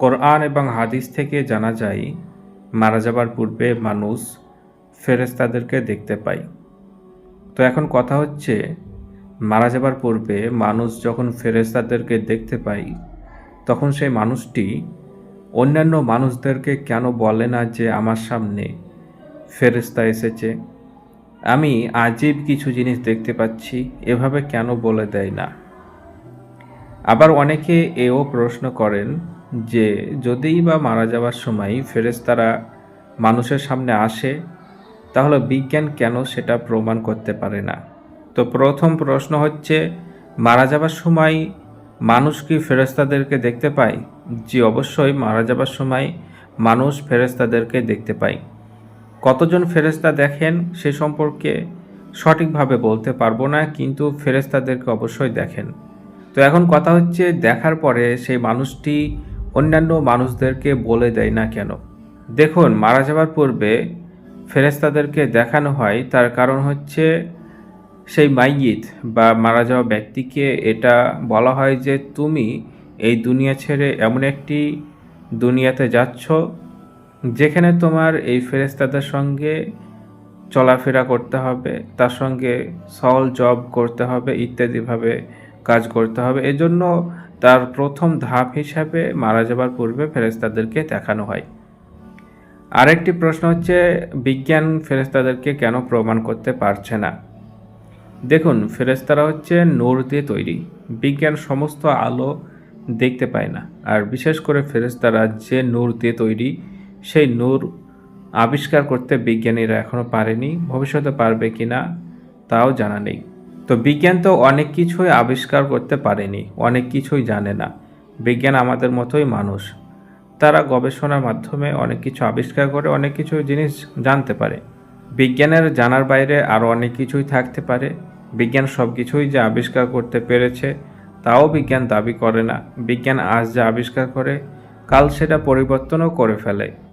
কোরআন এবং হাদিস থেকে জানা যায় মারা যাবার পূর্বে মানুষ ফেরেশতাদেরকে দেখতে পায়। তো এখন কথা হচ্ছে, মারা যাবার পূর্বে মানুষ যখন ফেরেশতাদেরকে দেখতে পায় তখন সেই মানুষটি অন্যান্য মানুষদেরকে কেন বলে না যে আমার সামনে ফেরেশতা এসেছে, আমি আজীব কিছু জিনিস দেখতে পাচ্ছি, এভাবে কেন বলে দেয় না? আবার অনেকে এও প্রশ্ন করেন যে যদিই বা মারা যাওয়ার সময় ফেরেশতারা মানুষের সামনে আসে, তাহলে বিজ্ঞান কেন সেটা প্রমাণ করতে পারে না? তো প্রথম প্রশ্ন হচ্ছে, মারা যাবার সময় মানুষ কি ফেরেশতাদেরকে দেখতে পায়? জি, অবশ্যই মারা যাবার সময় মানুষ ফেরেশতাদেরকে দেখতে পায়। কতজন ফেরেশতা দেখেন সে সম্পর্কে সঠিকভাবে বলতে পারবো না, কিন্তু ফেরেশতাদেরকে অবশ্যই দেখেন। তো এখন কথা হচ্ছে, দেখার পরে সেই মানুষটি অন্যান্য মানুষদেরকে বলে দেয় না কেন? দেখুন, মারা যাবার পূর্বে ফেরেশতাদেরকে দেখানো হয়, তার কারণ হচ্ছে সেই মাইয়িত বা মারা যাওয়া ব্যক্তিকে এটা বলা হয় যে তুমি এই দুনিয়া ছেড়ে এমন একটি দুনিয়াতে যাচ্ছ যেখানে তোমার এই ফেরেশতাদের সঙ্গে চলাফেরা করতে হবে, তার সঙ্গে সল জব করতে হবে, ইত্যাদিভাবে কাজ করতে হবে। এজন্য তার প্রথম ধাপ হিসাবে মারা যাবার পূর্বে ফেরেশতাদেরকে দেখানো হয়। আরেকটি প্রশ্ন হচ্ছে, বিজ্ঞান ফেরেশতাদেরকে কেন প্রমাণ করতে পারছে না? দেখুন, ফেরেশতারা হচ্ছে নূর দিয়ে তৈরি। বিজ্ঞান সমস্ত আলো দেখতে পায় না, আর বিশেষ করে ফেরেশতারা যে নূর দিয়ে তৈরি সেই নূর আবিষ্কার করতে বিজ্ঞানীরা এখনও পারেনি, ভবিষ্যতে পারবে কিনা তাও জানা নেই। তো বিজ্ঞান তো অনেক কিছুই আবিষ্কার করতে পারেনি, অনেক কিছুই জানে না। বিজ্ঞান আমাদের মতোই মানুষ, তারা গবেষণার মাধ্যমে অনেক কিছু আবিষ্কার করে, অনেক কিছু জিনিস জানতে পারে। বিজ্ঞানের জানার বাইরে আরও অনেক কিছুই থাকতে পারে। বিজ্ঞান সব কিছুই যে আবিষ্কার করতে পেরেছে তাও বিজ্ঞান দাবি করে না। বিজ্ঞান আজ যা আবিষ্কার করে কাল সেটা পরিবর্তনও করে ফেলে।